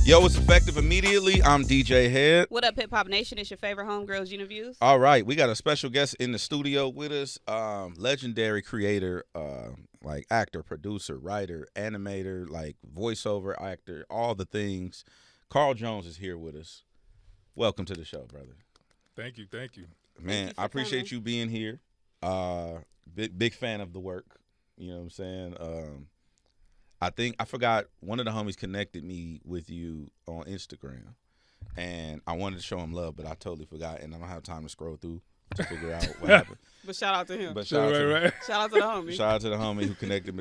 Yo, it's effective immediately. I'm DJ Hed. What up, Hip Hop Nation? It's your favorite homegirl, Gina Views. All right, we got a special guest in the studio with us. Legendary creator, like actor, producer, writer, animator, like voiceover actor, all the things. Carl Jones is here with us. Welcome to the show, brother. Thank you. Man, I appreciate you being here. Big fan of the work. You know what I'm saying? I forgot one of the homies connected me with you on Instagram, and I wanted to show him love, but I totally forgot, and I don't have time to scroll through to figure out what happened. But shout out to him. But shout out to the homie. Shout out to the homie who connected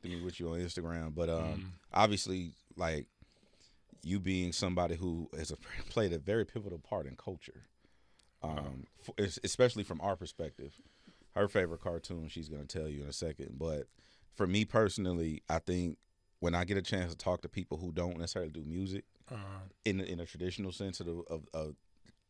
me with you on Instagram. But obviously, like you being somebody who has played a very pivotal part in culture, especially from our perspective. Her favorite cartoon, she's gonna tell you in a second, but for me personally, I think when I get a chance to talk to people who don't necessarily do music in a traditional sense of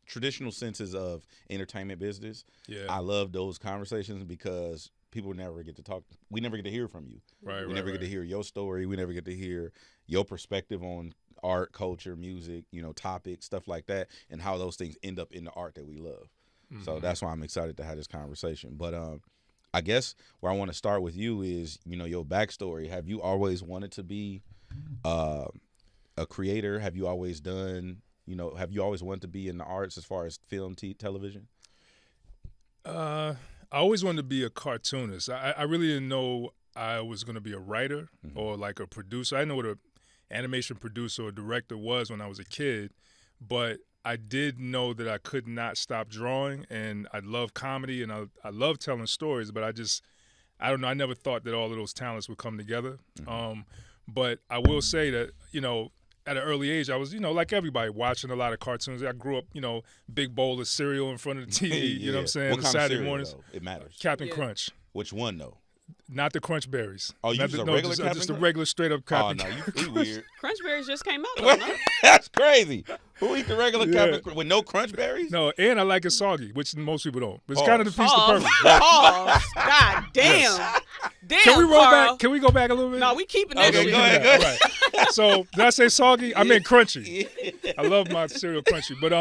traditional senses of entertainment business, I love those conversations because people never get to talk. We never get to hear from you. We never get to hear your story. We never get to hear your perspective on art, culture, music, topics, stuff like that, and how those things end up in the art that we love. Mm-hmm. So that's why I'm excited to have this conversation. But I guess where I want to start with you is, your backstory. Have you always wanted to be a creator? Have you always done, have you always wanted to be in the arts as far as film, television? I always wanted to be a cartoonist. I really didn't know I was going to be a writer or like a producer. I didn't know what an animation producer or director was when I was a kid, but I did know that I could not stop drawing, and I love comedy, and I love telling stories, but I don't know, I never thought that all of those talents would come together. But I will say that, at an early age, I was, like everybody, watching a lot of cartoons. I grew up, big bowl of cereal in front of the TV, you know what I'm saying? What kind Saturday of cereal, mornings. though? It matters. Captain Crunch. Which one, though? Not the Crunch Berries. Oh, you just a regular Captain just Crunch? a regular straight up Captain Crunch. Oh, no, you weird. Crunch Berries just came out, though, no? That's crazy. Who eat the regular Captain Crunch with no Crunch Berries? No, and I like it soggy, which most people don't. But it's kind of defeats the purpose. God damn. Yes. Damn, Can we roll Carl. back? Can we go back a little bit? No, we keeping that Okay, shit. go ahead. Right. So did I say soggy? I meant crunchy. I love my cereal crunchy. But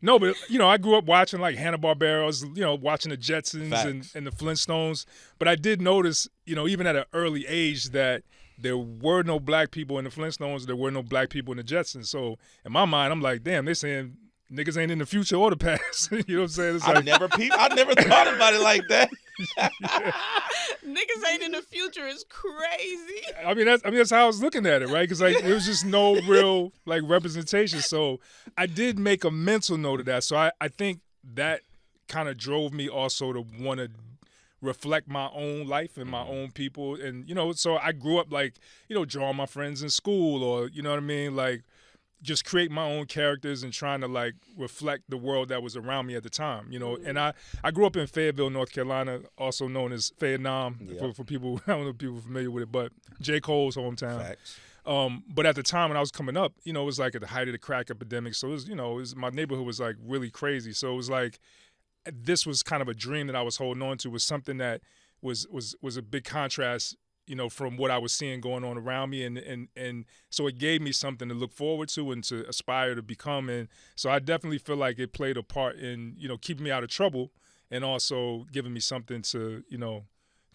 no, but I grew up watching like Hanna-Barbera. I was, watching the Jetsons and the Flintstones. But I did notice, even at an early age that there were no black people in the Flintstones. There were no black people in the Jetsons. So in my mind, I'm like, damn, they're saying niggas ain't in the future or the past. You know what I'm saying? It's I never thought about it like that. Niggas ain't in the future is crazy. I mean that's how I was looking at it, right? Because like there was just no real like representation. So I did make a mental note of that. So I think that kind of drove me also to want to reflect my own life and my own people. And so I grew up like drawing my friends in school, or you know what I mean, like just create my own characters and trying to like reflect the world that was around me at the time, And I grew up in Fayetteville, North Carolina, also known as Vietnam for people. I don't know if people are familiar with it, but J. Cole's hometown. Facts. But at the time when I was coming up, it was like at the height of the crack epidemic. So it was my neighborhood was like really crazy. So it was like this was kind of a dream that I was holding on to, was something that was a big contrast, from what I was seeing going on around me. And so it gave me something to look forward to and to aspire to become. And so I definitely feel like it played a part in, keeping me out of trouble and also giving me something to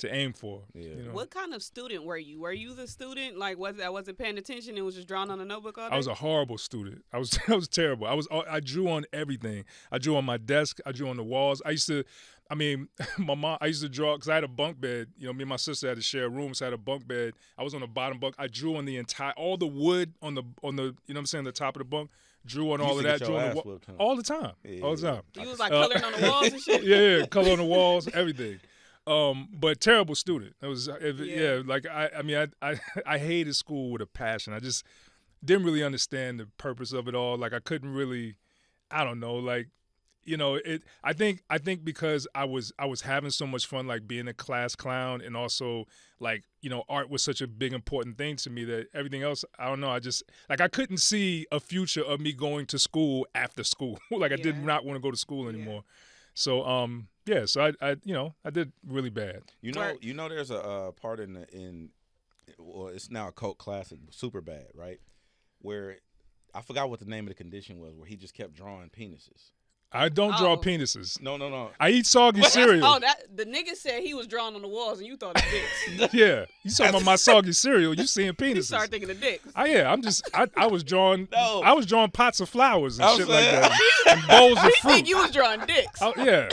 aim for. Yeah. What kind of student were you? Were you the student like I wasn't paying attention and was just drawing on a notebook all day? I was a horrible student. I was terrible. I drew on everything. I drew on my desk. I drew on the walls. My mom, I used to draw because I had a bunk bed. Me and my sister had to share rooms. I had a bunk bed. I was on the bottom bunk. I drew on all the wood on the the top of the bunk. Drew on all of that. Drew on the wall all the time. Yeah. all the time. You was like coloring on the walls and shit. Yeah, color on the walls, everything. But terrible student. It was I hated school with a passion. I just didn't really understand the purpose of it all. Like I couldn't really, I don't know, like I think because I was having so much fun, like being a class clown, and also like art was such a big important thing to me that everything else, I don't know, I just like I couldn't see a future of me going to school after school. Like I did not want to go to school anymore. So so I did really bad. There's a part in well, it's now a cult classic, Super Bad, right? Where I forgot what the name of the condition was, where he just kept drawing penises. I don't draw penises. No. I eat soggy cereal. Oh, the nigga said he was drawing on the walls and you thought of dicks. Yeah. You talking about my soggy cereal, you seeing penises. You started thinking of dicks. Oh, yeah. I was drawing No. I was drawing pots of flowers and shit like that. And bowls of You fruit. think you was drawing dicks. Oh, yeah.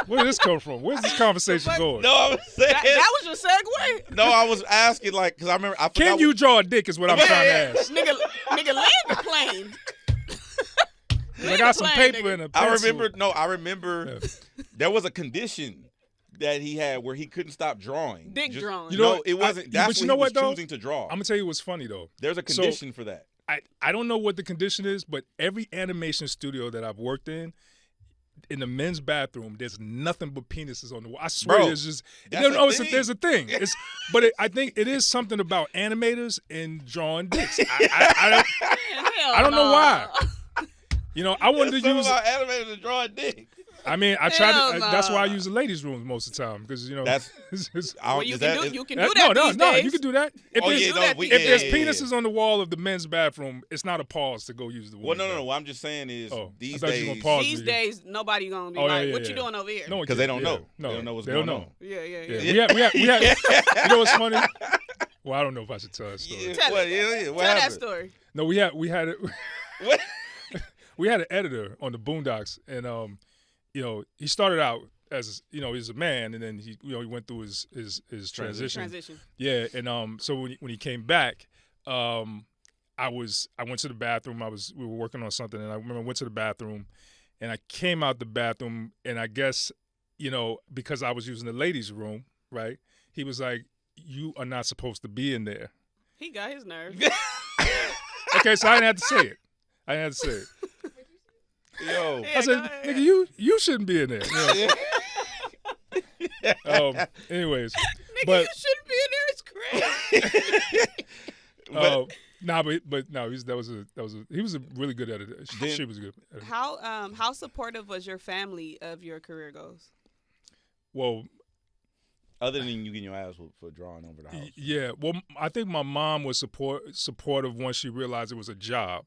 Where did this come from? Where's this conversation going? No, I was saying. That was your segue? No, I was asking, like, because I remember. I Can you draw a dick is what I'm trying to ask. Nigga land the plane. I got some paper and a pencil. I remember there was a condition that he had where he couldn't stop drawing. Dick drawing. You know, it wasn't. That's but what you know he was what, though? choosing to draw. I'm going to tell you what's funny, though. There's a condition for that. I don't know what the condition is, but every animation studio that I've worked in the men's bathroom, there's nothing but penises on the wall. I swear, Bro, there's just there's a thing. I think it is something about animators and drawing dicks. I don't know why. You know, I wanted to use about animators to draw a dick. I mean, I try to. That's why I use the ladies' rooms most of the time because you know that's. You can do that. No, you can do that. If there's penises yeah. on the wall of the men's bathroom, it's not a pause to go use the women's. Well, no. What I'm just saying is these days nobody gonna be like, "What you doing over here?" No, because they don't know. No, they don't know what's going on. Yeah. We had. You know what's funny? Well, I don't know if I should tell that story. Tell that story. No, we had it. What? We had an editor on the Boondocks, and you know, he started out as he's a man, and then he went through his transition. Yeah, and so when he came back, I went to the bathroom. We were working on something, and I remember I went to the bathroom, and I came out the bathroom, and I guess because I was using the ladies' room, right? He was like, "You are not supposed to be in there." He got his nerve. Okay, so I didn't have to say it. Yo, I said, "Nigga, you shouldn't be in there." Anyways, nigga, but you shouldn't be in there. It's crazy. He was a really good editor. She was good. How supportive was your family of your career goals? Well, other than you getting your ass for drawing over the house. Yeah. Well, I think my mom was supportive once she realized it was a job.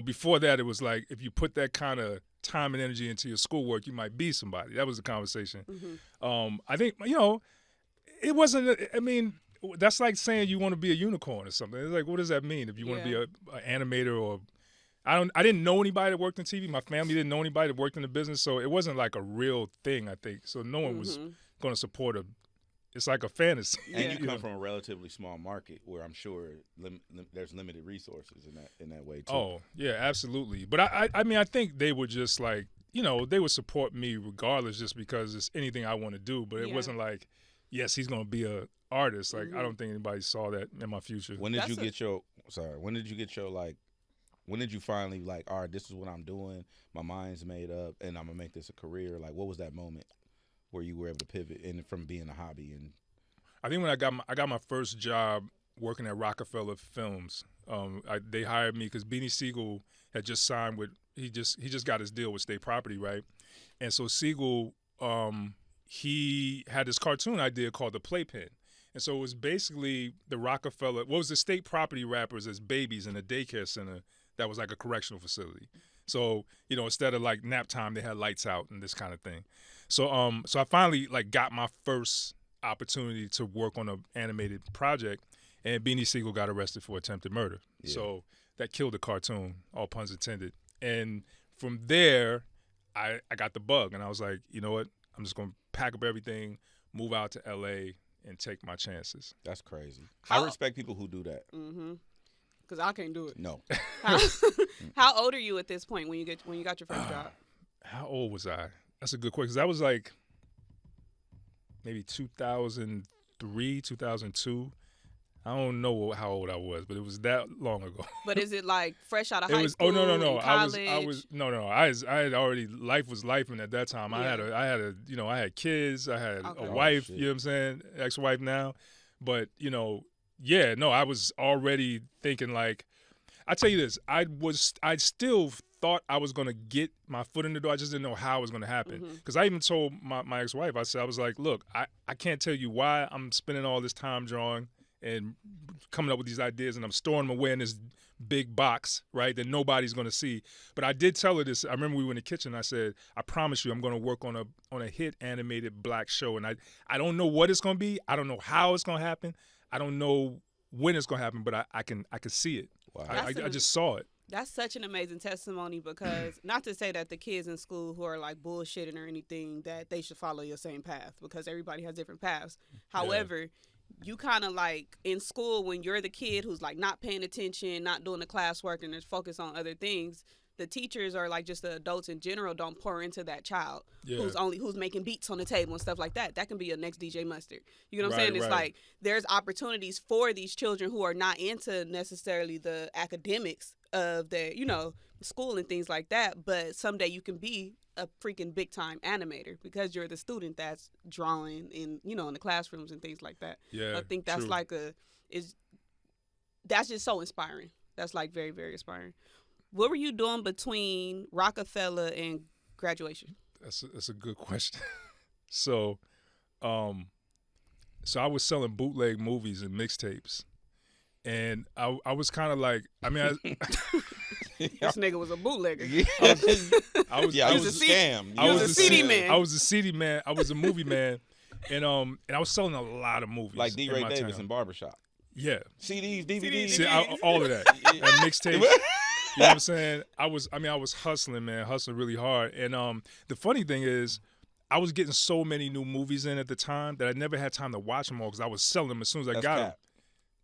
Before that, it was like if you put that kind of time and energy into your schoolwork, you might be somebody. That was the conversation. Mm-hmm. I think, it wasn't, I mean, that's like saying you want to be a unicorn or something. It's like, what does that mean? If you want to be an animator or, I didn't know anybody that worked in TV. My family didn't know anybody that worked in the business. So it wasn't like a real thing, I think. So no one was going to support a. It's like a fantasy. And you come from a relatively small market where I'm sure there's limited resources in that way too. Oh, yeah, absolutely. But I mean, I think they would just like, they would support me regardless just because it's anything I want to do. But it wasn't like, yes, he's going to be a artist. Like, I don't think anybody saw that in my future. When did you get your when did you finally like, all right, this is what I'm doing. My mind's made up and I'm going to make this a career. Like, what was that moment where you were able to pivot from being a hobby? And I think when I got my first job working at Rockefeller Films, they hired me because Beanie Siegel had just signed with he just got his deal with State Property, right? And so Siegel he had this cartoon idea called The Playpen, and so it was basically the Rockefeller the State Property rappers as babies in a daycare center that was like a correctional facility. So instead of like nap time, they had lights out and this kind of thing. So I finally like got my first opportunity to work on an animated project, and Beanie Siegel got arrested for attempted murder. Yeah. So that killed the cartoon, all puns intended. And from there, I got the bug, and I was like, you know what? I'm just gonna pack up everything, move out to LA, and take my chances. That's crazy. I respect people who do that. Mm-hmm. Because I can't do it. No. How old are you at this point when you got your first job? How old was I? That's a good question. That was like maybe 2003, 2002. I don't know how old I was, but it was that long ago. But is it like fresh out of high school? Oh no. College? I had already, life was life, and at that time I had kids, I had a wife. You know what I'm saying? Ex-wife now, but I was already thinking like, I tell you this, I still thought I was gonna get my foot in the door. I just didn't know how it was gonna happen. Because I even told my ex-wife, I was like, look, I can't tell you why I'm spending all this time drawing and coming up with these ideas, and I'm storing them away in this big box, right, that nobody's going to see. But I did tell her this. I remember we were in the kitchen. I said, I promise you I'm going to work on a hit animated black show. And I don't know what it's going to be. I don't know how it's going to happen. I don't know when it's going to happen, but I can see it. Wow. I just saw it. That's such an amazing testimony because not to say that the kids in school who are like bullshitting or anything that they should follow your same path because everybody has different paths. However, you kind of like in school when you're the kid who's like not paying attention, not doing the classwork and is focused on other things, the teachers or like just the adults in general don't pour into that child who's making beats on the table and stuff like that. That can be a next DJ Mustard. You know what I'm saying? It's like there's opportunities for these children who are not into necessarily the academics of their, school and things like that, but someday you can be a freaking big time animator because you're the student that's drawing in in the classrooms and things like that. Yeah, I think that's that's just so inspiring. That's like very, very inspiring. What were you doing between Rockefeller and graduation? That's a good question. So I was selling bootleg movies and mixtapes. And I was kind of like, this nigga was a bootlegger. I was a scam. I was a CD man. I was a CD man. I was a movie man, and I was selling a lot of movies. Like D. Ray Davis in Barbershop. Yeah. CDs, DVDs. See, all of that. And mixtapes. You know what I'm saying? I was hustling, man, hustling really hard. And the funny thing is, I was getting so many new movies in at the time that I never had time to watch them all because I was selling them as soon as I got them.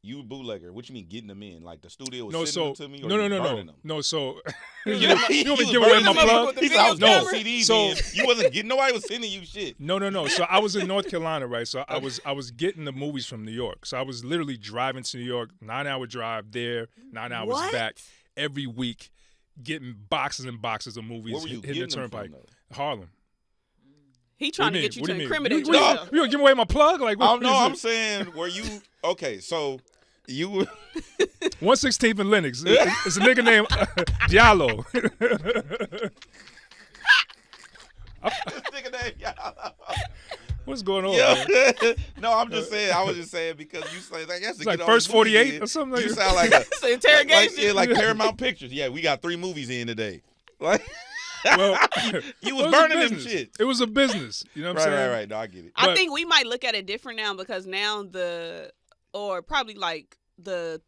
You bootlegger. What you mean getting them in? Like the studio was sending them to me? Or No, so you want me to give away my plug? He said I was getting CDs in. You wasn't getting, nobody was sending you shit. No. So I was in North Carolina, right? So I was getting the movies from New York. So I was literally driving to New York, 9-hour drive there, 9 hours back every week, getting boxes and boxes of movies. Where were you hitting the turnpike? Harlem. He trying to get you to incriminate yourself. You gonna give away my plug? Like, I'm saying, were you okay? So you were 116th and Lennox. It's a nigga named Diallo. This nigga named Diallo. What's going on? No, I'm just saying. I was just saying because you say like that's like first 48 or something. You sound like it's an interrogation. Like Paramount Pictures. Yeah, we got 3 movies in today. Like. Well, you was burning them shit. It was a business. You know what I'm saying? Right. No, I get it. I think we might look at it different now because now probably like the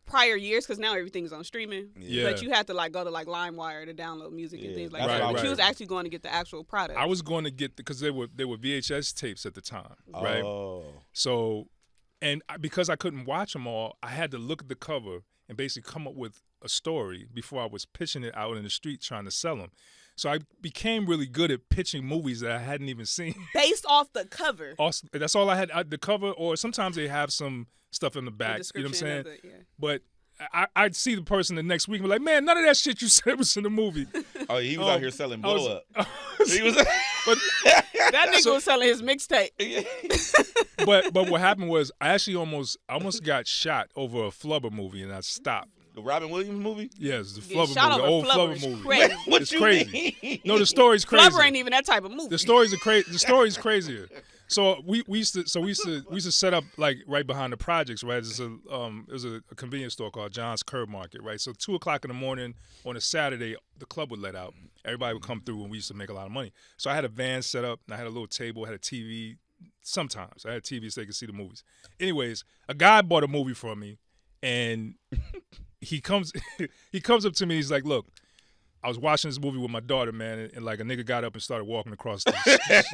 prior years because now everything's on streaming. Yeah. But you have to like go to like LimeWire to download music and things like that. But you was actually going to get the actual product. I was going to get because they were VHS tapes at the time, right? Oh. So, because I couldn't watch them all, I had to look at the cover and basically come up with a story before I was pitching it out in the street trying to sell them. So I became really good at pitching movies that I hadn't even seen. Based off the cover. That's all I had, the cover, or sometimes they have some stuff in the back. You know what I'm saying? But I'd see the person the next week and be like, man, none of that shit you said was in the movie. Oh, he was out here selling blow up. He was, that nigga was selling his mixtape. But what happened was I actually almost got shot over a Flubber movie and I stopped. The Robin Williams movie? Yes, the Flubber movie, the old Flubber movie. Crazy. What you crazy. Mean? No, the story's crazy. Flubber ain't even that type of movie. The story's The story's crazier. So we used to set up like right behind the projects, right? It was a convenience store called John's Curb Market, right? So 2:00 in the morning on a Saturday, the club would let out. Everybody would come through, and we used to make a lot of money. So I had a van set up, and I had a little table, had a TV. Sometimes I had a TV so they could see the movies. Anyways, a guy bought a movie from me, and he comes up to me. He's like, "Look, I was watching this movie with my daughter, man, and like a nigga got up and started walking across the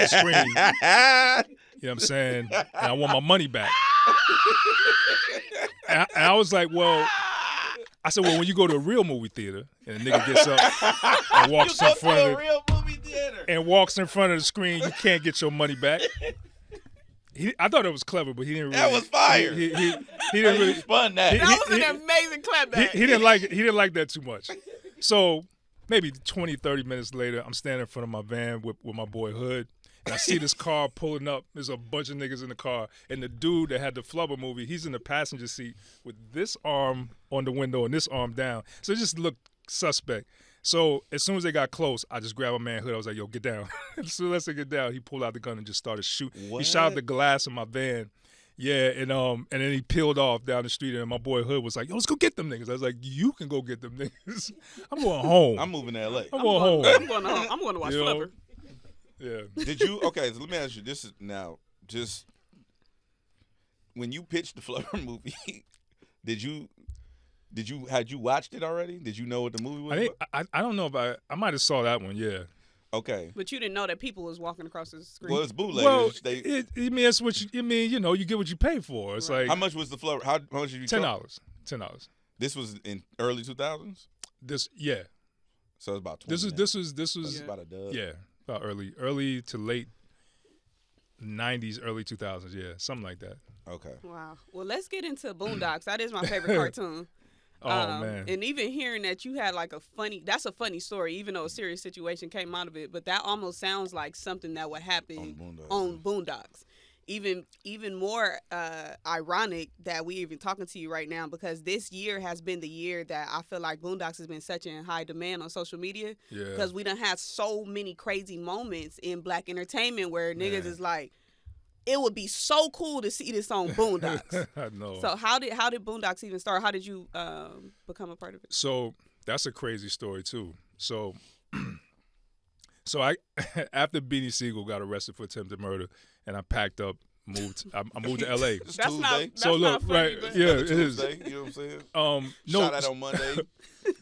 screen. You know what I'm saying? And I want my money back." And I was like, well, I said, well, when you go to a real movie theater and a nigga gets up and walks in front of in front of the screen, you can't get your money back. I thought it was clever, but he didn't really. That was fire. He didn't really spun that. That was an amazing clapback. He didn't like it. He didn't like that too much. So maybe 20, 30 minutes later, I'm standing in front of my van with my boy Hood, and I see this car pulling up. There's a bunch of niggas in the car, and the dude that had the Flubber movie, he's in the passenger seat with this arm on the window and this arm down. So it just looked suspect. So as soon as they got close, I just grabbed my man Hood. I was like, yo, get down. As soon as they get down, he pulled out the gun and just started shooting. What? He shot out the glass of my van. Yeah, and then he peeled off down the street, and my boy Hood was like, "Yo, let's go get them niggas." I was like, "You can go get them niggas. I'm going home. I'm moving to L.A. I'm going home. I'm going home. I'm going to watch You know? Flubber. Yeah. Did you? Okay, so let me ask you. This is now just when you pitched the Flubber movie. Had you watched it already? Did you know what the movie was? I think I don't know if I might have saw that one. Yeah. Okay. But you didn't know that people was walking across the screen. Well, it's bootleg. Well, it's what you mean. You know, you get what you pay for. It's like how much was the Flubber? How much did you? $10. This was in early 2000s. Yeah. So it's about 20. This was That's about a dub. yeah, about early to late 90s, early 2000s. Yeah, something like that. Okay. Wow. Well, let's get into Boondocks. That is my favorite cartoon. Oh man. And even hearing that you had like that's a funny story, even though a serious situation came out of it, but that almost sounds like something that would happen on Boondocks. Even more ironic that we even talking to you right now, because this year has been the year that I feel like Boondocks has been such in high demand on social media. Yeah. Because we done had so many crazy moments in black entertainment where niggas is like, it would be so cool to see this on Boondocks. I know. So how did Boondocks even start? How did you become a part of it? So that's a crazy story too. So I after Beanie Siegel got arrested for attempted murder, and I packed up, I moved to LA. It's That's Tuesday. not So look, not funny, right? but- Yeah, it It's is. Tuesday. You know what I'm saying? No, Shot at on Monday.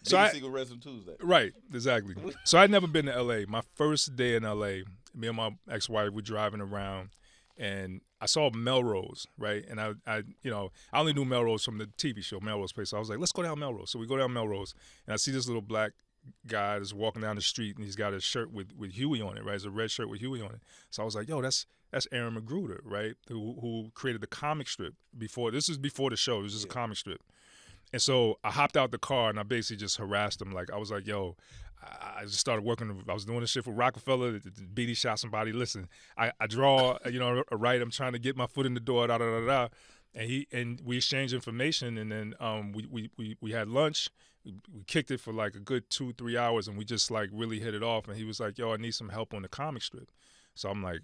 So Beanie Siegel rest on Tuesday. right, exactly. So I'd never been to LA. My first day in LA, me and my ex-wife were driving around, and I saw Melrose, right? And I only knew Melrose from the TV show Melrose Place. So I was like, let's go down Melrose. So we go down Melrose, and I see this little black guy that's walking down the street, and he's got a shirt with Huey on it, right? It's a red shirt with Huey on it. So I was like, yo, that's Aaron McGruder, right? Who created the comic strip before. This is before the show. It was just a comic strip. And so I hopped out the car, and I basically just harassed him. Like, I was like, yo, I just started working. I was doing this shit for Rockefeller. BD shot somebody. Listen, I draw, a right. I'm trying to get my foot in the door. Da da da da. And we exchanged information, and then we had lunch. We kicked it for like a good 2-3 hours, and we just like really hit it off. And he was like, yo, I need some help on the comic strip. So I'm like,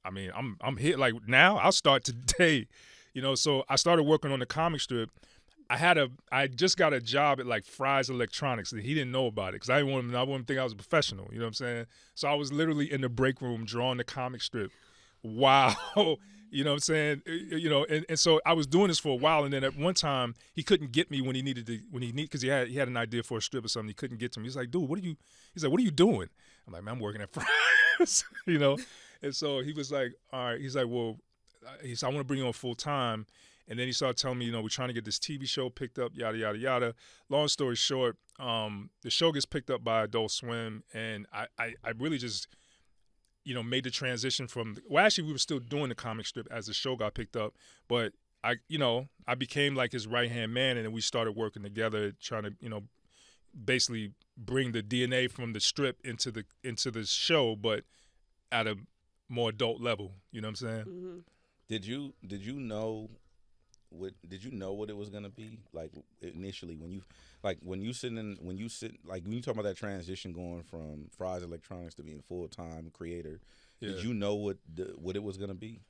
I mean, I'm here. Like now, I'll start today. So I started working on the comic strip. I just got a job at like Fry's Electronics, and he didn't know about it because I wouldn't think I was a professional. You know what I'm saying? So I was literally in the break room drawing the comic strip. Wow. You know what I'm saying? And so I was doing this for a while, and then at one time he couldn't get me because he had an idea for a strip or something. He couldn't get to me. He's like, dude, what are you doing? I'm like, man, I'm working at Fry's, And so he was like, all right. He's like, well, I want to bring you on full time. And then he started telling me, we're trying to get this TV show picked up, yada, yada, yada. Long story short, the show gets picked up by Adult Swim, and I really just, made the transition from, actually we were still doing the comic strip as the show got picked up, but I became like his right-hand man, and then we started working together trying to, basically bring the DNA from the strip into the show, but at a more adult level. You know what I'm saying? Mm-hmm. Did you know what it was gonna be like initially when you talk about that transition going from Fry's Electronics to being full-time creator? Yeah. Did you know what it was gonna be?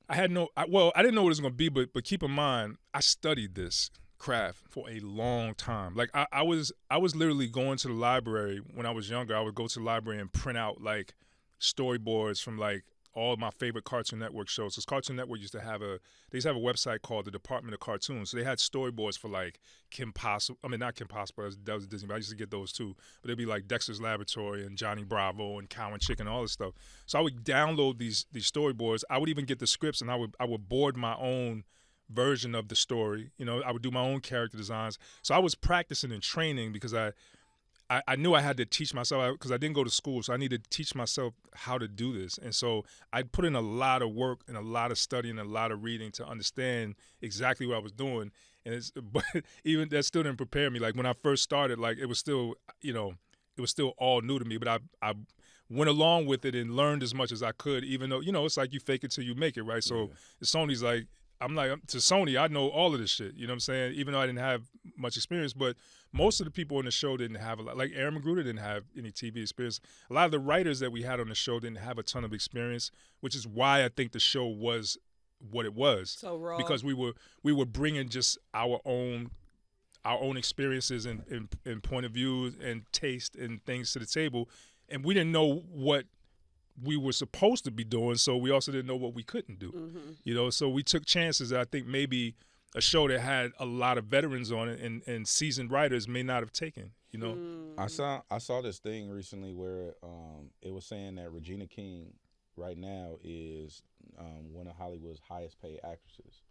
I didn't know what it was gonna be, but keep in mind I studied this craft for a long time. Like I was literally going to the library when I was younger. I would go to the library and print out like storyboards from like all of my favorite Cartoon Network shows. Because Cartoon Network used to have a website called the Department of Cartoons. So they had storyboards for like Kim Possible. I mean, not Kim Possible, that was Disney, but I used to get those too. But it'd be like Dexter's Laboratory and Johnny Bravo and Cow and Chicken and all this stuff. So I would download these storyboards. I would even get the scripts, and I would board my own version of the story. I would do my own character designs. So I was practicing and training because I knew I had to teach myself, because I didn't go to school, so I needed to teach myself how to do this. And so I put in a lot of work and a lot of studying and a lot of reading to understand exactly what I was doing. But even that still didn't prepare me. Like when I first started, like it was still all new to me. But I went along with it and learned as much as I could, even though, it's like you fake it till you make it, right? So Sony's like, I'm like, to Sony, I know all of this shit, you know what I'm saying? Even though I didn't have much experience, but most of the people on the show didn't have a lot. Like Aaron McGruder didn't have any TV experience. A lot of the writers that we had on the show didn't have a ton of experience, which is why I think the show was what it was. So raw. Because we were bringing just our own experiences and point of views and taste and things to the table, and we didn't know what we were supposed to be doing, so we also didn't know what we couldn't do. You know, so we took chances that I think maybe a show that had a lot of veterans on it and seasoned writers may not have taken. You know, I saw this thing recently where it was saying that Regina King right now is one of Hollywood's highest paid actresses.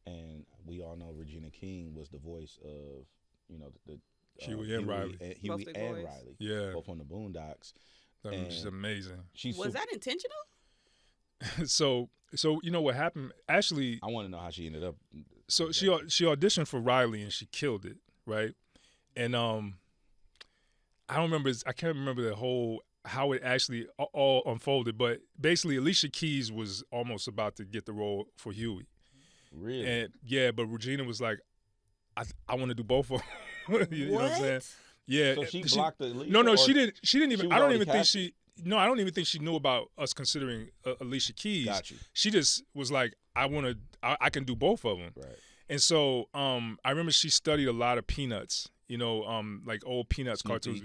And we all know Regina King was the voice of, you know, the Huey and Riley. Huey and Riley. Yeah. Both on the Boondocks. Which is amazing. Was that intentional? So you know what happened? Actually, I want to know how she ended up. So she auditioned for Riley and she killed it, right? And I can't remember the whole how it actually all unfolded, but basically Alicia Keys was almost about to get the role for Huey. Really? And yeah, but Regina was like, I want to do both of them. you know what I'm saying? Yeah. So she blocked Alicia? No, she didn't even. I don't even think she. No, I don't even think she knew about us considering Alicia Keys. Got you. She just was like, I can do both of them. Right. And so I remember she studied a lot of Peanuts. You know, like old Peanuts cartoons.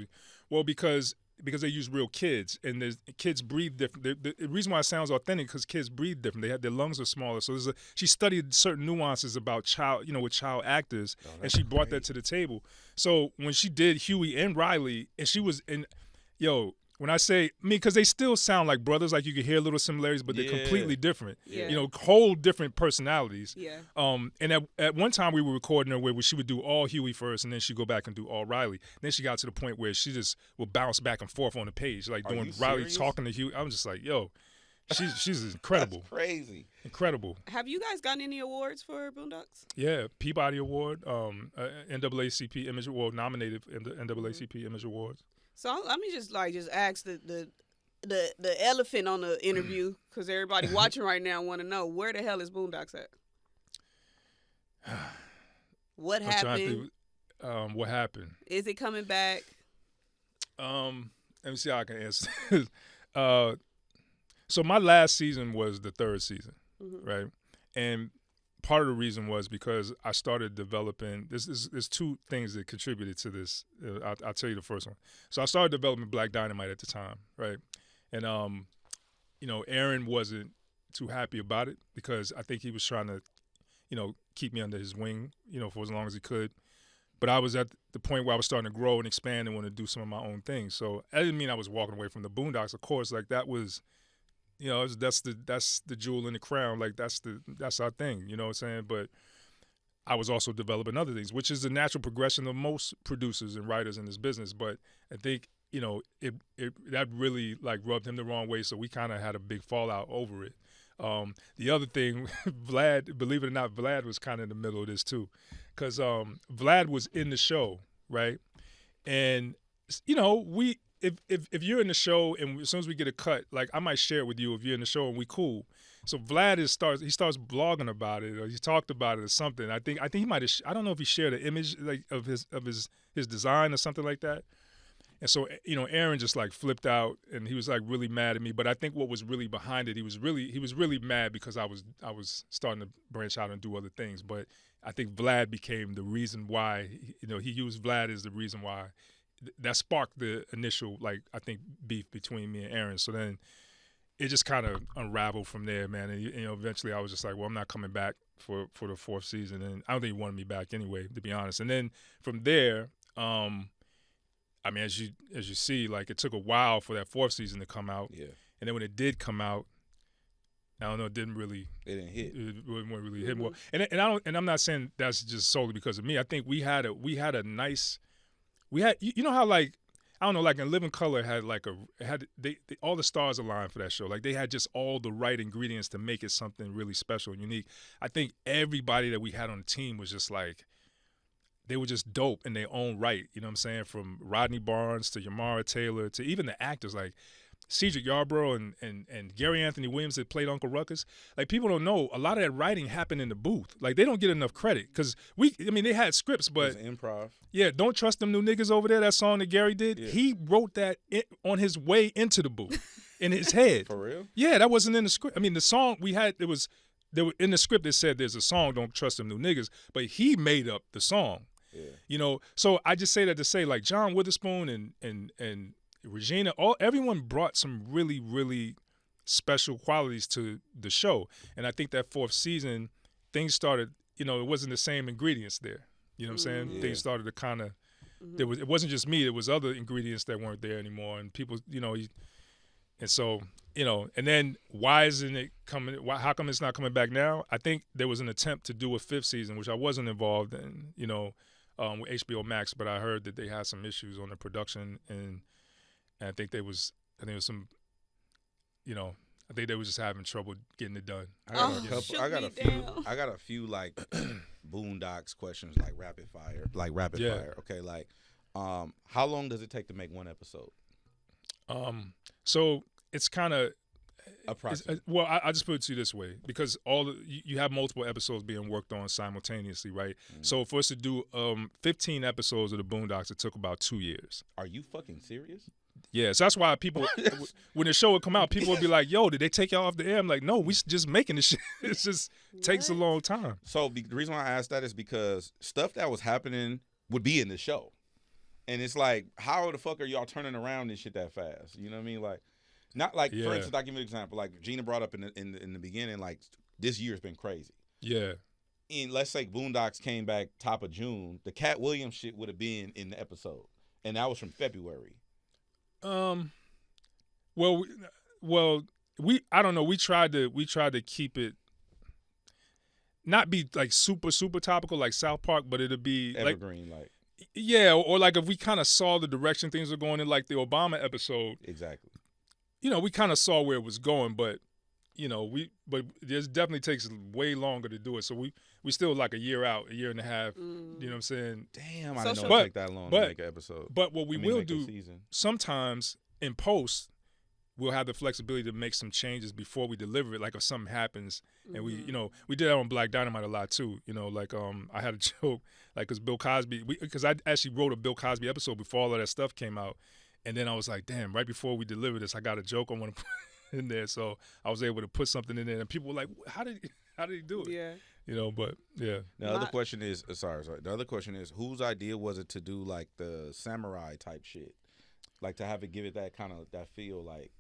Well, because they use real kids, and the kids breathe different. The reason why it sounds authentic because kids breathe different. Their lungs are smaller. So she studied certain nuances about with child actors, and she brought that to the table. So when she did Huey and Riley, and she was in, when I say because they still sound like brothers, like you can hear little similarities, but they're completely different. Yeah. You know, whole different personalities. Yeah. And at one time we were recording her where she would do all Huey first, and then she'd go back and do all Riley. Then she got to the point where she just would bounce back and forth on the page, like doing Riley talking to Huey. I'm just like, she's incredible. That's crazy. Incredible. Have you guys gotten any awards for Boondocks? Yeah, Peabody Award, NAACP Image Award, nominated in the NAACP Image Awards. So let me just ask the elephant on the interview because everybody watching right now want to know where the hell is Boondocks at? What happened? What happened? Is it coming back? Let me see how I can answer this. So my last season was the third season, right? And part of the reason was because I started developing. There's two things that contributed to this. I'll tell you the first one. So I started developing Black Dynamite at the time, right? And Aaron wasn't too happy about it because I think he was trying to, keep me under his wing, for as long as he could. But I was at the point where I was starting to grow and expand and want to do some of my own things. So that didn't mean I was walking away from the Boondocks. Of course, like that was. That's the jewel in the crown. Like that's our thing. You know what I'm saying? But I was also developing other things, which is the natural progression of most producers and writers in this business. But I think it that really like rubbed him the wrong way. So we kind of had a big fallout over it. The other thing, Vlad, believe it or not, Vlad was kind of in the middle of this too, because Vlad was in the show, right? And If you're in the show and as soon as we get a cut, like I might share it with you if you're in the show and we cool. So Vlad starts blogging about it or he talked about it or something. I think he might have. I don't know if he shared an image like of his design or something like that. And so Aaron just like flipped out and he was like really mad at me. But I think what was really behind it, he was really mad because I was starting to branch out and do other things. But I think Vlad became the reason why. He used Vlad as the reason why. That sparked the initial, I think, beef between me and Aaron. So then it just kind of unraveled from there, man. And, eventually I was just like, well, I'm not coming back for the fourth season. And I don't think he wanted me back anyway, to be honest. And then from there, as you see, it took a while for that fourth season to come out. Yeah. And then when it did come out, I don't know, it didn't hit. It didn't really hit well. And I'm not saying that's just solely because of me. I think we had a nice. We had, how I don't know, in Living Color had all the stars aligned for that show. Like they had just all the right ingredients to make it something really special and unique. I think everybody that we had on the team was just they were just dope in their own right. You know what I'm saying? From Rodney Barnes to Yamara Taylor to even the actors like Cedric Yarbrough and Gary Anthony Williams that played Uncle Ruckus. People don't know a lot of that writing happened in the booth. They don't get enough credit because they had scripts, but it was improv. Yeah, Don't Trust Them New Niggas over there. That song that Gary did, he wrote that on his way into the booth in his head. For real? Yeah, that wasn't in the script. The song we had, it was in the script it said there's a song, "Don't Trust Them New Niggas," but he made up the song. Yeah. You know, so I just say that to say, like, John Witherspoon and Regina, everyone brought some really, really special qualities to the show. And I think that 4th season, things started, you know, it wasn't the same ingredients there. You know what I'm saying? Yeah. Things started to kind of, it wasn't just me, there was other ingredients that weren't there anymore. And people, you know, and so, you know, and then why isn't it coming, how come it's not coming back now? I think there was an attempt to do a 5th season, which I wasn't involved in, you know, with HBO Max, but I heard that they had some issues on the production, and I think there was some, you know, I think they were just having trouble getting it done. I got a few like Boondocks questions, like rapid fire. Okay, like how long does it take to make one episode? So it's kind of approximately. I just put it to you this way, because you have multiple episodes being worked on simultaneously, right? So for us to do 15 episodes of the Boondocks, it took about 2 years. Are you fucking serious? Yeah, so that's why people, when the show would come out, people would be like, "Yo, did they take y'all off the air?" I'm like, "No, we just making this shit. It just takes a long time." So the reason why I asked that is because stuff that was happening would be in the show, and it's like, how the fuck are y'all turning around this shit that fast? You know what I mean? Like, not like, for instance, I'll give you an example. Like Gina brought up in the beginning, like, this year's been crazy. Yeah. And let's say Boondocks came back top of June, the Cat Williams shit would have been in the episode, and that was from February. Well, I don't know. We tried to keep it, not be like super topical like South Park, but it'll be evergreen, like yeah, or like if we kind of saw the direction things were going in, like the Obama episode. Exactly. You know, we kind of saw where it was going, but you know, but it definitely takes way longer to do it. So we still like a year out, a year and a half. You know what I'm saying? Damn, I didn't know it take that long to make an episode. But what we will do sometimes in post, we'll have the flexibility to make some changes before we deliver it. Like if something happens, and we did that on Black Dynamite a lot too. You know, like I had a joke, like because Bill Cosby, because I actually wrote a Bill Cosby episode before all of that stuff came out, and then I was like, damn, right before we deliver this, I got a joke I want to put in there, so I was able to put something in there, and people were like, how did he do it? Yeah. You know, but yeah. The other question is, sorry. The other question is, whose idea was it to do like the samurai type shit, like to have it give it that kind of that feel, like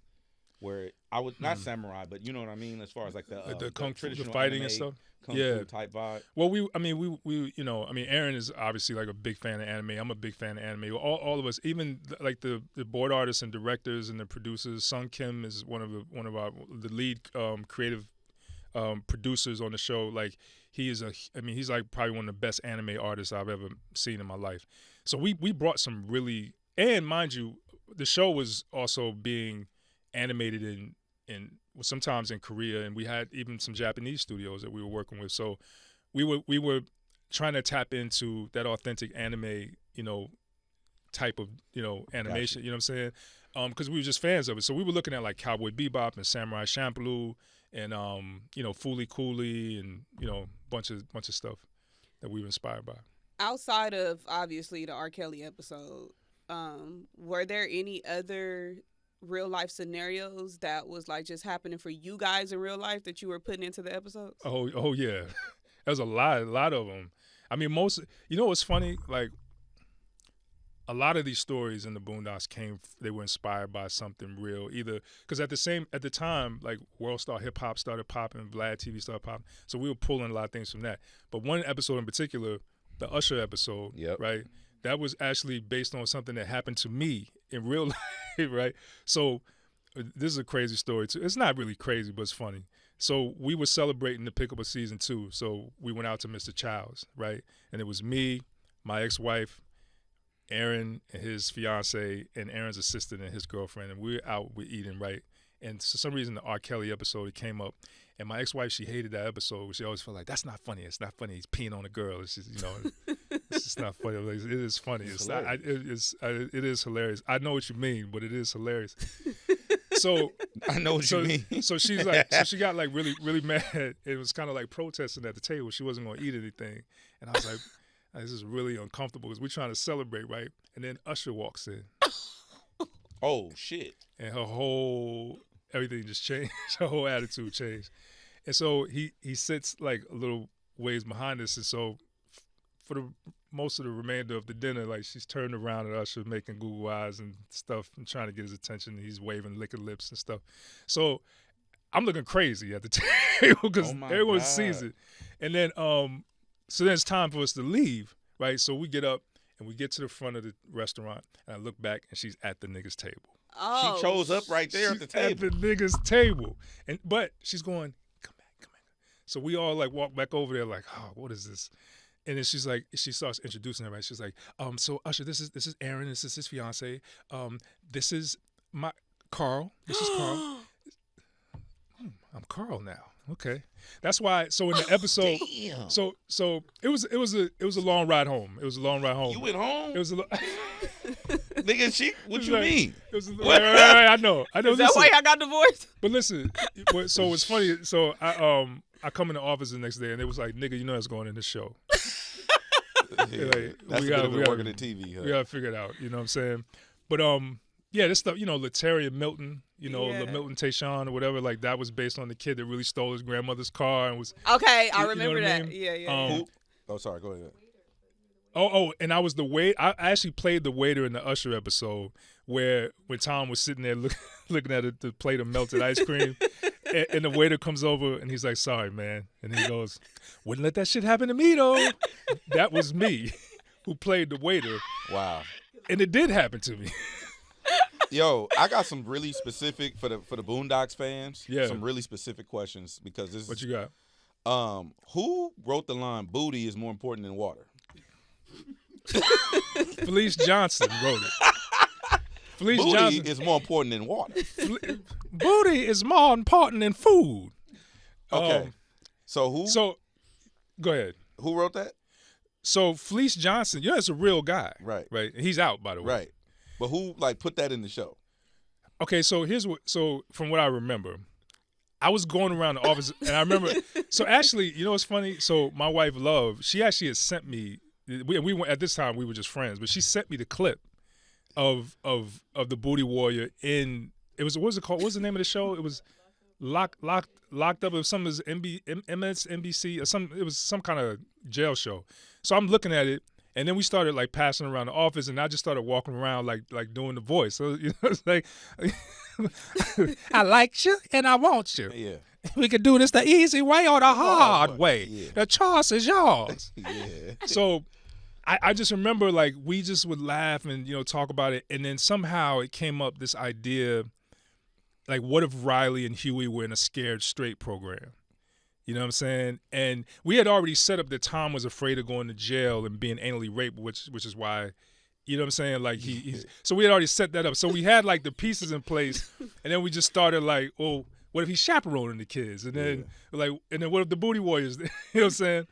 where I was not samurai, but you know what I mean, as far as like the kung fu, traditional the fighting anime, and stuff. Kung fu type vibe. Well, we you know, I mean, Aaron is obviously like a big fan of anime. I'm a big fan of anime. All of us, even like the board artists and directors and the producers. Sung Kim is one of our lead creative producers on the show. Like he's like probably one of the best anime artists I've ever seen in my life. So we brought some really, and mind you, the show was also being animated in sometimes in Korea, and we had even some Japanese studios that we were working with. So we were trying to tap into that authentic anime, you know, type of, you know, animation. Gotcha. You know what I'm saying? Because we were just fans of it. So we were looking at like Cowboy Bebop and Samurai Champloo and you know, Foolie Cooley and, you know, bunch of stuff that we were inspired by. Outside of obviously the R. Kelly episode, were there any other real life scenarios that was like just happening for you guys in real life that you were putting into the episodes? Oh yeah, there's a lot of them. I mean, you know what's funny? Like a lot of these stories in the Boondocks they were inspired by something real, either because at the time, like World Star Hip Hop started popping, Vlad TV started popping, so we were pulling a lot of things from that. But one episode in particular, the Usher episode, right? That was actually based on something that happened to me in real life, right? So this is a crazy story too. It's not really crazy, but it's funny. So we were celebrating the pickup of season 2. So we went out to Mr. Child's, right? And it was me, my ex-wife, Aaron and his fiance, and Aaron's assistant and his girlfriend, and we were out, we're eating, right? And for some reason, the R. Kelly episode, it came up. And my ex-wife, she hated that episode. She always felt like, that's not funny. It's not funny. He's peeing on a girl. It's just, you know, it's just not funny. It is funny. It is hilarious. I know what you mean, but it is hilarious. So I know what you mean. So she's like, so she got like really, really mad. It was kind of like protesting at the table. She wasn't going to eat anything. And I was like, this is really uncomfortable because we're trying to celebrate, right? And then Usher walks in. Oh, shit. And everything just changed. Her whole attitude changed. And so he sits like a little ways behind us, and so for the most of the remainder of the dinner, like she's turned around at Usher, making Google eyes and stuff, and trying to get his attention. And he's waving, licking lips and stuff. So I'm looking crazy at the table because everyone sees it. And then, so then it's time for us to leave, right? So we get up and we get to the front of the restaurant, and I look back, and she's at the nigga's table. Oh, she chose up right there at the table. At the nigga's table, but she's going, come back. So we all like walk back over there, like, oh, what is this? And then she's like, she starts introducing everybody. She's like, so Usher, this is Aaron. This is his fiance. This is my Carl. This is Carl. I'm Carl now. Okay, that's why. So in the episode, so it was a long ride home. It was a long ride home. You went home? It was a nigga. What you mean? It was right, I know. Is that why I got divorced? But listen, so it's funny. So I come in the office the next day, and it was like, nigga, you know that's going in the show. Yeah, like, that's working at TV. Huh? We gotta figure it out. You know what I'm saying? But yeah, this stuff, Lataria Milton, the Milton Tayshaun or whatever, like that was based on the kid that really stole his grandmother's car and was. Okay, I remember that. I mean? Yeah. Oh, sorry. Go ahead. Oh, and I was the waiter. I actually played the waiter in the Usher episode when Tom was sitting there looking at the plate of melted ice cream, and the waiter comes over and he's like, "Sorry, man," and he goes, "Wouldn't let that shit happen to me though." That was me, who played the waiter. Wow. And it did happen to me. Yo, I got some really specific for the Boondocks fans. Yeah. Some really specific questions because this. What you got? Who wrote the line "Booty is more important than water"? Felice Johnson wrote it. Booty is more important than water. Booty is more important than food. Okay. So go ahead. Who wrote that? So Felice Johnson, it's a real guy. Right. Right. He's out, by the way. Right. But who put that in the show? Okay, so from what I remember, I was going around the office and I remember. So actually, what's funny? So my wife Love, she actually had sent me. We went at this time we were just friends, but she sent me the clip of the Booty Warrior in. It was, what was it called? What was the name of the show? It was locked up. It was some MSNBC or some. It was some kind of jail show. So I'm looking at it. And then we started like passing around the office, and I just started walking around like doing the voice. So it's like, I like you and I want you. Yeah. We can do this the easy way or the hard way. Yeah. The choice is yours. Yeah. So I just remember like we just would laugh and talk about it, and then somehow it came up this idea, like what if Riley and Huey were in a Scared Straight program? You know what I'm saying? And we had already set up that Tom was afraid of going to jail and being anally raped, which is why, you know what I'm saying? Like so we had already set that up. So we had like the pieces in place, and then we just started like, well, what if he's chaperoning the kids? And then what if the Booty Warriors? You know what I'm saying?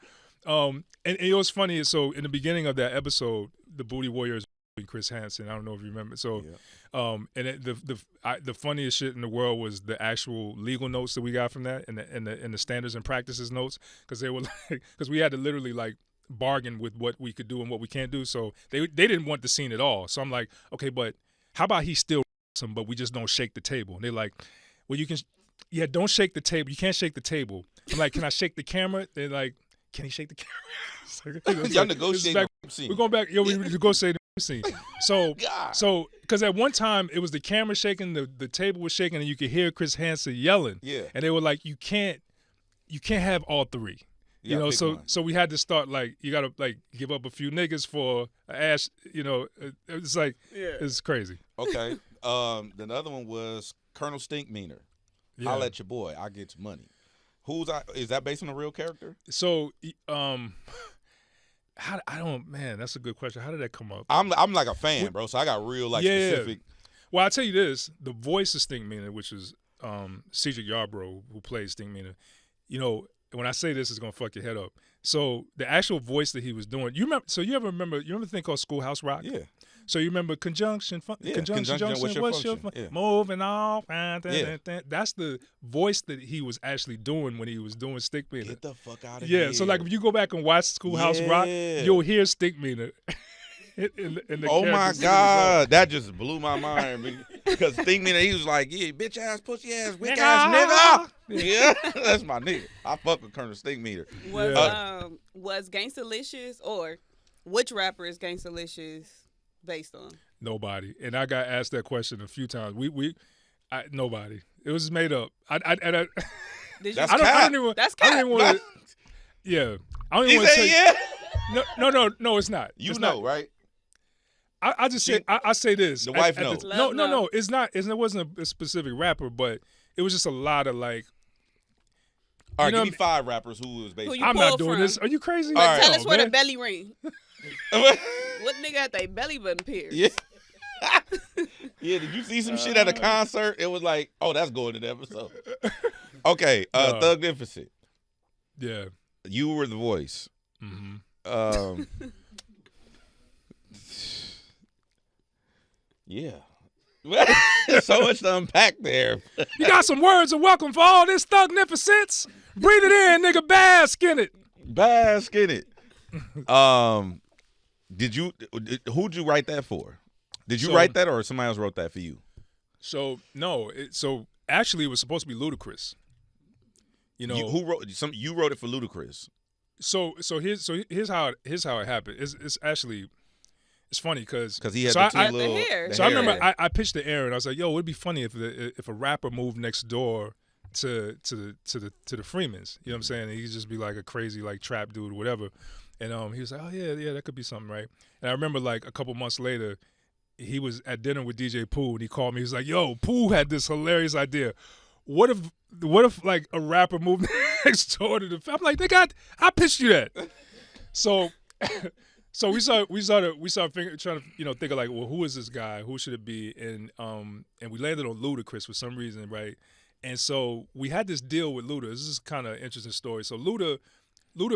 And it was funny. So in the beginning of that episode, the Booty Warriors. Chris Hansen, I don't know if you remember. So, and the funniest shit in the world was the actual legal notes that we got from that, and the standards and practices notes, because they were like, because we had to literally like bargain with what we could do and what we can't do. So they didn't want the scene at all. So I'm like, okay, but how about he still him, but we just don't shake the table? And they're like, well, you can, don't shake the table. You can't shake the table. I'm like, can I shake the camera? They're like, can he shake the camera? Y'all negotiating. We're going back. We negotiating. Scene. So because at one time it was the camera shaking, the table was shaking, and you could hear Chris Hansen yelling. Yeah. And they were like, you can't have all three. So we had to start like, you gotta like give up a few niggas for ass. It's like it's crazy. Okay. The other one was Colonel Stinkmeaner. Yeah. Holla at your boy. I get your money. Is that based on a real character? So that's a good question. How did that come up? I'm like a fan, bro. So I got real specific. Well, I'll tell you this: the voice of Stinkmeaner, which is Cedric Yarbrough, who plays Stinkmeaner. When I say this, it's gonna fuck your head up. So the actual voice that he was doing, you remember? So you remember a thing called Schoolhouse Rock? Yeah. So you remember conjunction, conjunction, what's your function? Yeah. Moving off. That's the voice that he was actually doing when he was doing Stinkmeaner. Get the fuck out of here. Yeah, so like if you go back and watch Schoolhouse Rock, you'll hear Stinkmeaner. in the Oh my character God, that just blew my mind because Stinkmeaner, he was like, "Yeah, bitch ass, pussy ass, wick ass nigga." Yeah, that's my nigga. I fuck with Colonel Stinkmeaner. Was Gangstalicious, or which rapper is Gangstalicious based on? Nobody. And I got asked that question a few times. Nobody. It was made up. Did That's you? cap. That's I don't cap. even want to. Yeah, I don't He even want to said, tell "Yeah." you. No, it's not. You It's know, not. right? I just say I say this. The wife knows. No. It's not. It wasn't a specific rapper, but it was just a lot of like. All right, You know give me 5 rappers who was based. Who you I'm pulled not doing from? this. Are you crazy? All right. Tell us where man. the belly ring. on. What nigga had they belly button pierced? Yeah. Yeah, did you see some shit at a concert? It was like, oh, that's going to the episode. Okay, Thugnificent. Yeah. You were the voice. Mm-hmm. Yeah. So much to unpack there. You got some words of welcome for all this Thugnificence? Breathe it in, nigga. Bask in it. Bask in it. Who'd you write that for? Did you write that, or somebody else wrote that for you? So no, so actually it was supposed to be Ludacris. You know, Who wrote you wrote it for Ludacris. So here's how it happened. It's actually funny because He had so the I- two little. the So I hair. remember I pitched to Aaron. I was like, "Yo, it'd be funny if a rapper moved next door to the Freemans." You know what I'm saying? And he'd just be like a crazy like trap dude or whatever. And he was like, "Oh yeah, that could be something, right?" And I remember like a couple months later, he was at dinner with DJ Pooh, and he called me. He was like, "Yo, Pooh had this hilarious idea. What if like a rapper moved next door to the?" I'm like, "Nigga, I pitched you that." So we started trying to think of like, well, who is this guy? Who should it be? And we landed on Ludacris for some reason, right? And so we had this deal with Luda. This is kind of an interesting story. So Luda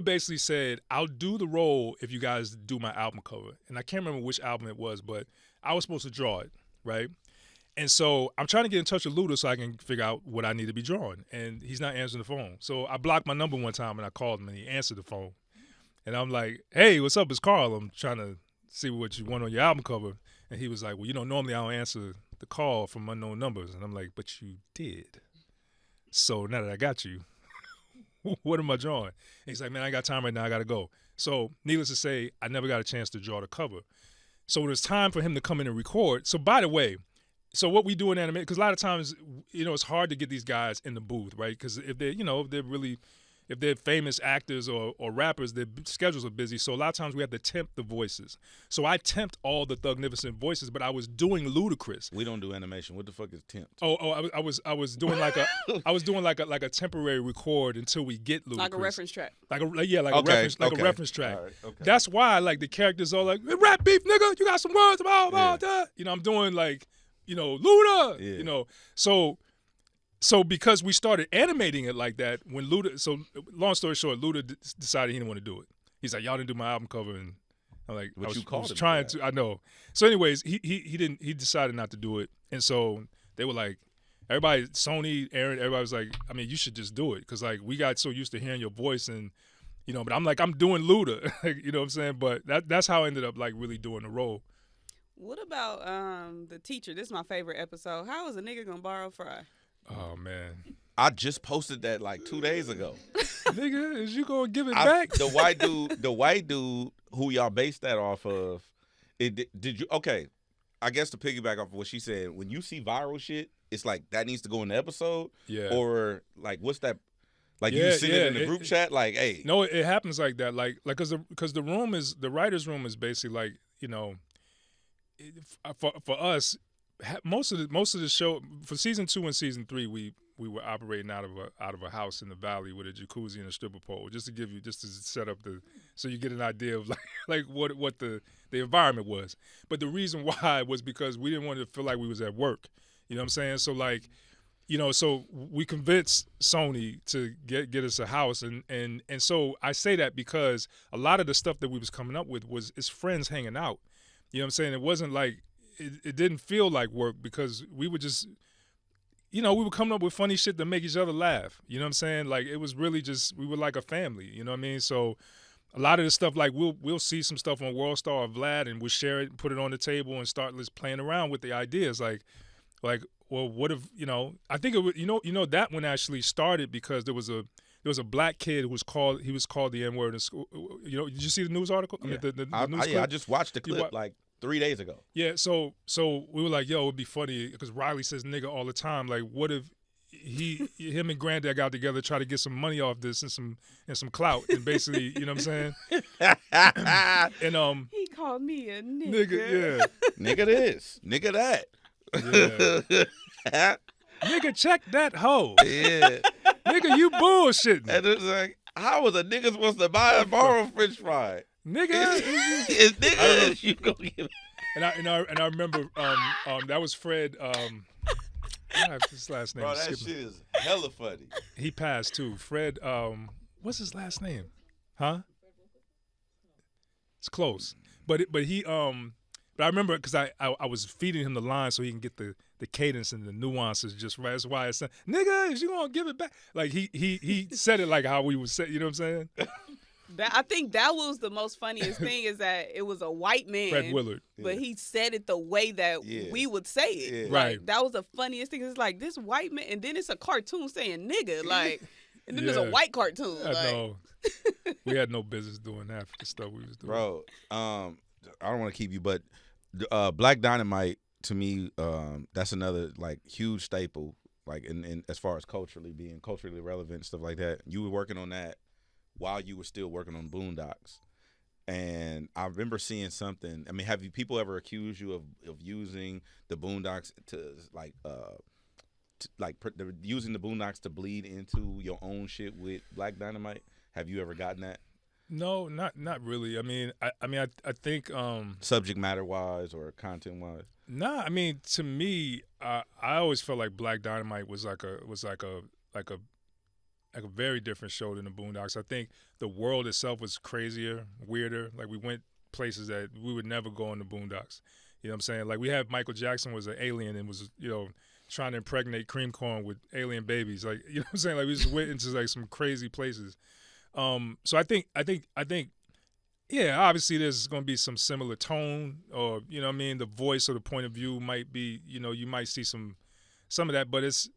basically said, "I'll do the role if you guys do my album cover." And I can't remember which album it was, but I was supposed to draw it, right? And so I'm trying to get in touch with Luda so I can figure out what I need to be drawing. And he's not answering the phone. So I blocked my number one time and I called him and he answered the phone. And I'm like, "Hey, what's up? It's Carl. I'm trying to see what you want on your album cover." And he was like, "Well, normally I don't answer the call from unknown numbers." And I'm like, "But you did. So now that I got you, what am I drawing?" And he's like, "Man, I ain't got time right now. I got to go." So needless to say, I never got a chance to draw the cover. So when it's time for him to come in and record. So by the way, so what we do in Animators, because a lot of times, it's hard to get these guys in the booth, right? Because if they're famous actors or rappers, their schedules are busy. So a lot of times we have to temp the voices. So I temped all the Thugnificent voices, but I was doing Ludacris. We don't do animation. What the fuck is temp? I was doing like a temporary record until we get Ludacris. Like a reference track. A reference track. All right, okay. That's why like the characters are like, "Rap beef, nigga, you got some words about that." I'm doing like, Luda. Yeah. So because we started animating it like that, when Luda, so long story short, Luda decided he didn't want to do it. He's like, "Y'all didn't do my album cover," and I'm like, But I you called was him trying for to. I know. So anyways, he decided not to do it, and so they were like, everybody, Sony, Aaron, everybody was like, "I mean, you should just do it," because like we got so used to hearing your voice and. But I'm like, I'm doing Luda, you know what I'm saying? But that's how I ended up like really doing the role. What about the teacher? This is my favorite episode. How is a nigga gonna borrow Fry? Oh man, I just posted that like 2 days ago. Nigga, is you gonna give it back? The white dude who y'all based that off of. Did you? Okay, I guess to piggyback off of what she said, when you see viral shit, it's like that needs to go in the episode. Yeah. Or like, what's that? Like you send it in the group chat, like, "Hey." No, it happens like that, like because the writers' room is basically like for us, most of the show for season 2 and season 3 we were operating out of a house in the valley with a jacuzzi and a stripper pole, just to set up so you get an idea of like what the environment was. But the reason why was because we didn't want to feel like we was at work. You know what I'm saying? So like. So we convinced Sony to get us a house, and so I say that because a lot of the stuff that we was coming up with was his friends hanging out. You know what I'm saying? It wasn't like it didn't feel like work because we were just, we were coming up with funny shit to make each other laugh. You know what I'm saying? Like it was really just we were like a family. You know what I mean? So a lot of the stuff, like we'll see some stuff on WorldStar or Vlad, and we'll share it, put it on the table, and start just playing around with the ideas. Like, well, what if I think it would, that one actually started because there was a black kid who was called the N-word in school. Did you see the news article? Yeah. I mean, the news clip? I just watched the clip like 3 days ago. Yeah, so we were like, yo, it'd be funny because Riley says nigga all the time. Like, what if him and Granddad got together, try to get some money off this and some clout, and basically, you know what I'm saying? And he called me a nigga. Yeah, nigga this, nigga that. Yeah. Nigga, check that hoe. Yeah. Nigga, you bullshitting. And it's like, how was a nigga supposed to buy a borrow French fry? Nigga, it's nigga. You gonna give it. And I remember that was Fred. His last name. Bro, that shit is hella funny. He passed too. Fred. What's his last name? Huh? It's close. But I remember because I was feeding him the line so he can get the cadence and the nuances just right. That's why I said, "Nigga, is you gonna give it back?" Like he said it like how we would say. You know what I'm saying? I think that was the most funniest thing is that it was a white man, Fred Willard, but he said it the way that we would say it. Yeah. Right. That was the funniest thing. It's like this white man, and then it's a cartoon saying nigga, like, and then there's a white cartoon. I know. We had no business doing half the stuff we was doing. Bro, I don't want to keep you, but Black Dynamite to me, that's another like huge staple, like in as far as being culturally relevant and stuff like that. You were working on that while you were still working on Boondocks, and I remember seeing something. I mean, have people ever accused you of using the Boondocks using the Boondocks to bleed into your own shit with Black Dynamite? Have you ever gotten that? No, not really. I mean, I think subject matter wise or content wise. Nah, I mean, to me, I always felt like Black Dynamite was like a very different show than the Boondocks. I think the world itself was crazier, weirder. Like we went places that we would never go in the Boondocks. You know what I'm saying? Like we had Michael Jackson was an alien and was trying to impregnate cream corn with alien babies. Like you know what I'm saying? Like we just went into like some crazy places. So I think, yeah, obviously there's going to be some similar tone or, you know what I mean, the voice or the point of view might be, you might see some of that, but it's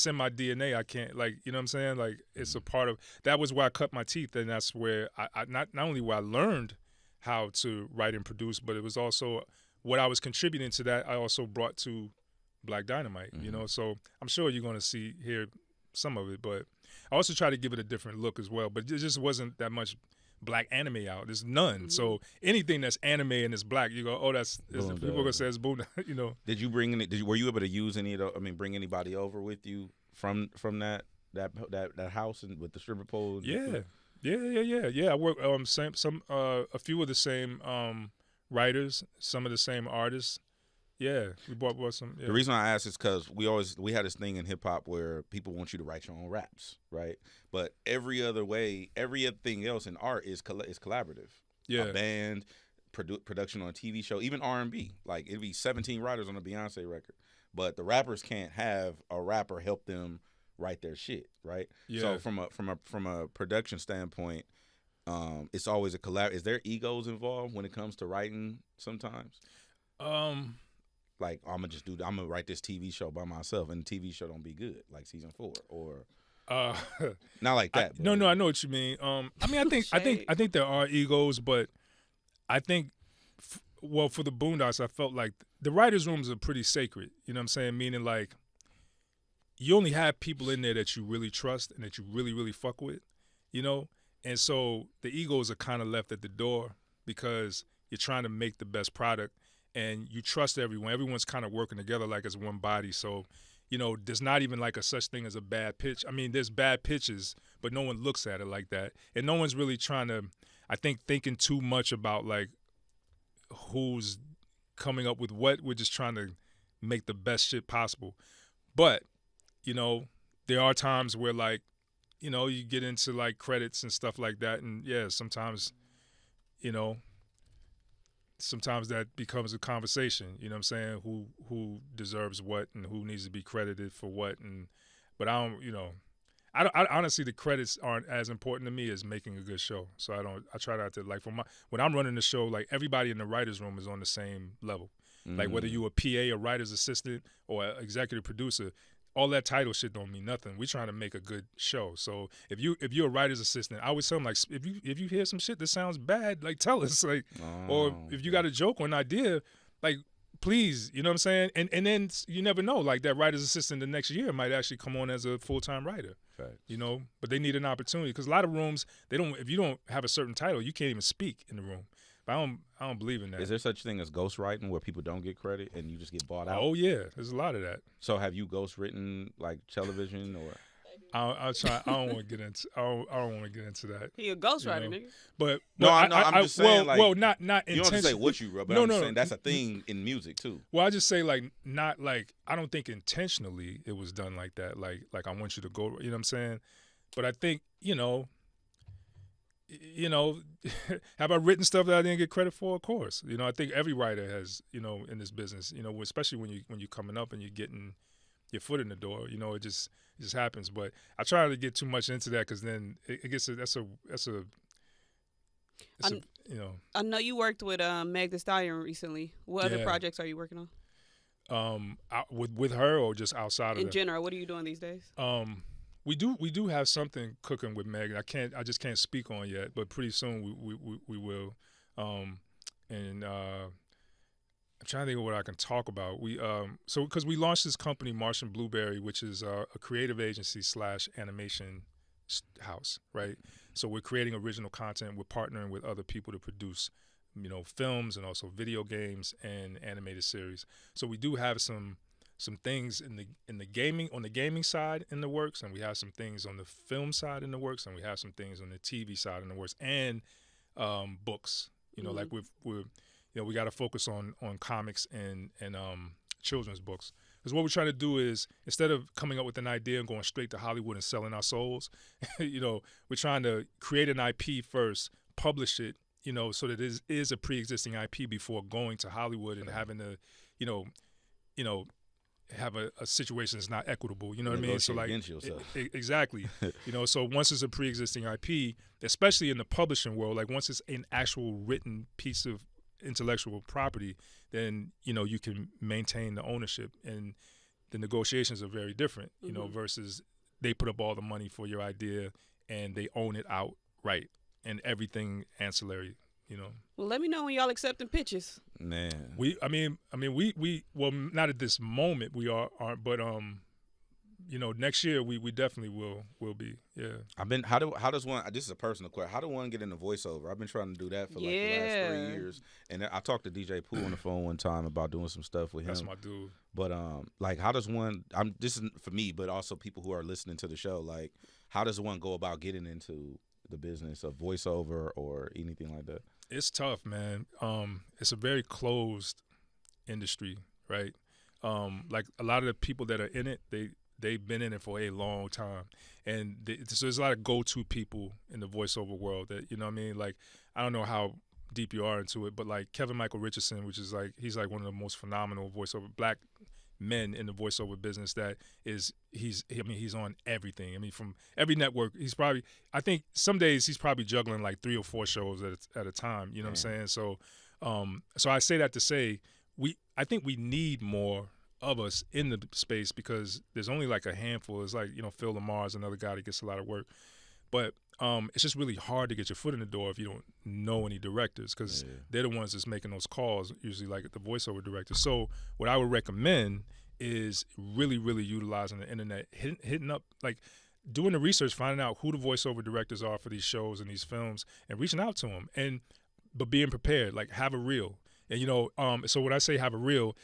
in my DNA. I can't, like, you know what I'm saying? Like, it's a part of, that was where I cut my teeth, and that's where I not only where I learned how to write and produce, but it was also what I was contributing to that I also brought to Black Dynamite, so I'm sure you're going to hear some of it, but I also try to give it a different look as well, but it just wasn't that much black anime out. There's none. Mm-hmm. So anything that's anime and is black, you go, oh, people are gonna say it's Boondocks. Did you were you able to use bring anybody over with you from that house and with the stripper pole? Yeah. I work a few of the same writers, some of the same artists. Yeah, we bought some. Yeah. The reason I ask is because we had this thing in hip hop where people want you to write your own raps, right? But everything else in art is collaborative. Yeah, a band, production on a TV show, even R&B. Like it'd be 17 writers on a Beyonce record, but the rappers can't have a rapper help them write their shit, right? Yeah. So from a production standpoint, it's always a collab. Is there egos involved when it comes to writing sometimes? Like I'm gonna write this TV show by myself, and the TV show don't be good, like season 4, or not like that. No, I know what you mean. I think there are egos, but I think, for the Boondocks, I felt like the writers' rooms are pretty sacred. You know what I'm saying? Meaning like you only have people in there that you really trust and that you really, really fuck with, and so the egos are kind of left at the door because you're trying to make the best product. And you trust everyone. Everyone's kind of working together like as one body. So, there's not even like a such thing as a bad pitch. I mean, there's bad pitches, but no one looks at it like that. And no one's really thinking too much about like who's coming up with what. We're just trying to make the best shit possible. But, there are times where like, you get into like credits and stuff like that. And yeah, sometimes that becomes a conversation, you know what I'm saying? Who deserves what and who needs to be credited for what, but I don't, I honestly, the credits aren't as important to me as making a good show. So I try not to, like, when I'm running the show, like, everybody in the writer's room is on the same level. Like, whether you a PA, a writer's assistant, or an executive producer, all that title shit don't mean nothing. We trying to make a good show. So if you're a writer's assistant, I always tell them, like, if you hear some shit that sounds bad, like, tell us, like, or if you got a joke or an idea, like, please, you know what I'm saying? And then you never know, like, that writer's assistant the next year might actually come on as a full-time writer. Facts. You know, but they need an opportunity because a lot of rooms, if you don't have a certain title, you can't even speak in the room. But I don't believe in that. Is there such thing as ghostwriting where people don't get credit and you just get bought out? Oh yeah, there's a lot of that. So have you ghostwritten like television or? I'll try. I don't want to get into. I don't want to get into that. He a ghostwriter, nigga. But I'm just saying, like, not you don't have to say what you wrote, but I'm saying that's a thing in music too. Well, I just say, like, not like, I don't think intentionally it was done like that. Like I want you to go. You know what I'm saying? But I think have I written stuff that I didn't get credit for? Of course. You know, I think every writer has, in this business, especially when you're coming up and you're getting your foot in the door, it just happens. But I try not to get too much into that because then it gets I know you worked with Meg Thee Stallion recently. What other projects are you working on? With her or just outside of in general, what are you doing these days? We do have something cooking with Meg. I just can't speak on yet, but pretty soon we will. And I'm trying to think of what I can talk about. So because we launched this company, Martian Blueberry, which is a creative agency / animation house, right? So we're creating original content. We're partnering with other people to produce, films and also video games and animated series. So we do have some things in the gaming side in the works, and we have some things on the film side in the works, and we have some things on the TV side in the works, and books. Like we got to focus on comics and children's books, because what we're trying to do is, instead of coming up with an idea and going straight to Hollywood and selling our souls, we're trying to create an IP first, publish it, so that it is a pre-existing IP before going to Hollywood and having to, have a situation that's not equitable, you know what I mean? So like, exactly, so once it's a pre-existing IP, especially in the publishing world, like once it's an actual written piece of intellectual property, then, you can maintain the ownership, and the negotiations are very different, versus they put up all the money for your idea and they own it outright and everything ancillary. Well, let me know when y'all accepting pitches. Man, we well, not at this moment we aren't, but next year we definitely will be. Yeah. How does one? This is a personal question. How do one get into voiceover? I've been trying to do that for like the last 3 years, and I talked to DJ Pooh on the phone one time about doing some stuff with him. That's my dude. But like, how does one? This is for me, but also people who are listening to the show. Like, how does one go about getting into the business of voiceover or anything like that? It's tough, man. It's a very closed industry, right? Like a lot of the people that are in it, they've been in it for a long time, and so there's a lot of go-to people in the voiceover world that, what I mean? Like, I don't know how deep you are into it, but like Kevin Michael Richardson, which is like, he's like one of the most phenomenal voiceover black men in the voiceover business. He's on everything. I mean, from every network. I think some days he's probably juggling like 3 or 4 shows at a time. You know what I'm saying? So, so I say that to say I think we need more of us in the space, because there's only like a handful. It's like, Phil Lamar is another guy that gets a lot of work, but it's just really hard to get your foot in the door if you don't know any directors, because they're the ones that's making those calls, usually like the voiceover director. So what I would recommend is really, really utilizing the internet, hitting up, like doing the research, finding out who the voiceover directors are for these shows and these films, and reaching out to them, but being prepared, like have a reel. And so when I say have a reel,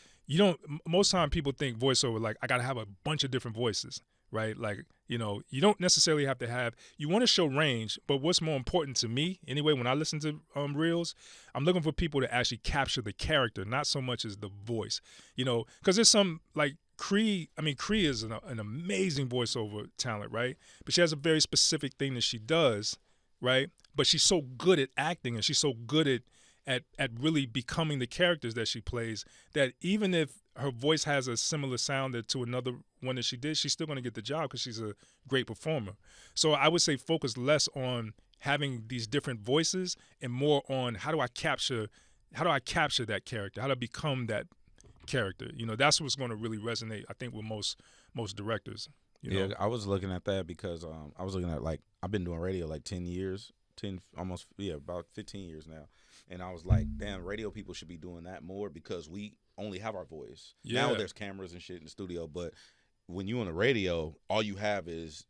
most time people think voiceover, like I gotta have a bunch of different voices, right? Like, you don't necessarily have to have, you want to show range, but what's more important to me anyway, when I listen to reels, I'm looking for people to actually capture the character, not so much as the voice, because there's some, like Cree is an amazing voiceover talent, right? But she has a very specific thing that she does, right? But she's so good at acting, and she's so good at really becoming the characters that she plays, that even if her voice has a similar sound to another one that she did, she's still going to get the job because she's a great performer. So I would say focus less on having these different voices and more on how do I capture that character, how do I become that character. That's what's going to really resonate, I think, with most directors. Yeah, I was looking at that because I was looking at, like, I've been doing radio like 10 years, about 15 years now. And I was like, damn, radio people should be doing that more because we only have our voice. Yeah. Now there's cameras and shit in the studio, but when you're on the radio, all you have is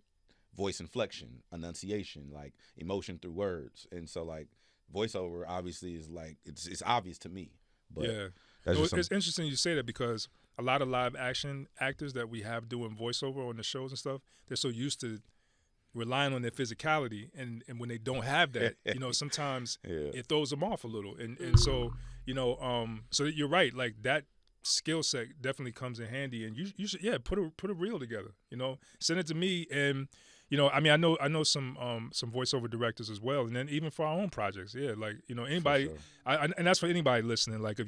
voice inflection, enunciation, like emotion through words. And so, like, voiceover obviously is like, it's obvious to me. But yeah. It's interesting you say that because a lot of live action actors that we have doing voiceover on the shows and stuff, they're so used to relying on their physicality, and when they don't have that, sometimes it throws them off a little. And so, so you're right, like that skill set definitely comes in handy, and you should put a reel together, send it to me. And I know some voiceover directors as well, and then even for our own projects, anybody, sure. And that's for anybody listening. Like if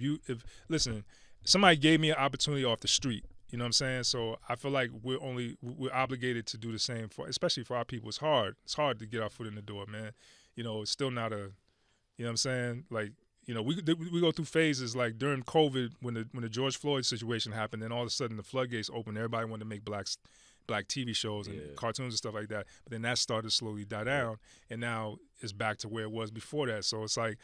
listen, somebody gave me an opportunity off the street, you know what I'm saying? So I feel like we're obligated to do the same especially for our people. It's hard to get our foot in the door, man. It's still not you know what I'm saying? Like, we go through phases, like during COVID when the George Floyd situation happened, then all of a sudden the floodgates opened. Everybody wanted to make black TV shows and cartoons and stuff like that. But then that started to slowly die down, and now it's back to where it was before that. So it's like,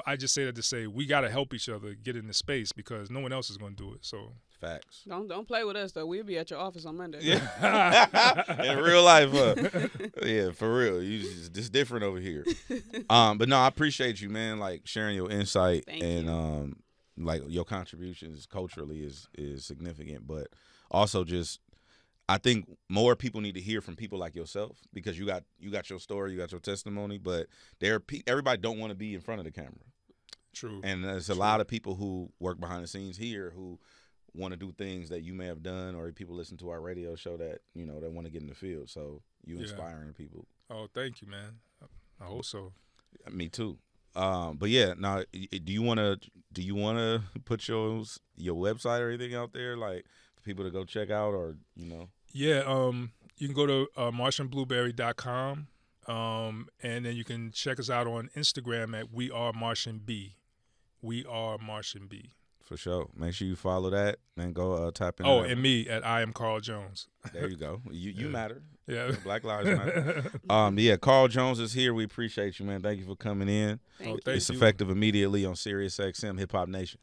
I just say that to say we got to help each other get in the space because no one else is going to do it. So facts. Don't play with us though. We'll be at your office on Monday. Yeah, in real life. Yeah, for real. It's different over here. But no, I appreciate you, man. Like sharing your insight. Thank and you. Like your contributions culturally is significant, but also just. I think more people need to hear from people like yourself because you got your story, you got your testimony, but everybody don't want to be in front of the camera. True. And there's a lot of people who work behind the scenes here who want to do things that you may have done, or people listen to our radio show that, they want to get in the field. So you inspiring people. Oh, thank you, man. I hope so. Me too. But yeah, now do you want to put your website or anything out there, like for people to go check out, or Yeah, you can go to MartianBlueberry.com, and then you can check us out on Instagram at We Are Martian B. We Are Martian B. For sure. Make sure you follow that and go tap in. Oh, and me at I Am Carl Jones. There you go. You matter. Yeah. Black Lives Matter. Carl Jones is here. We appreciate you, man. Thank you for coming in. Thank you. It's effective immediately on Sirius XM Hip Hop Nation.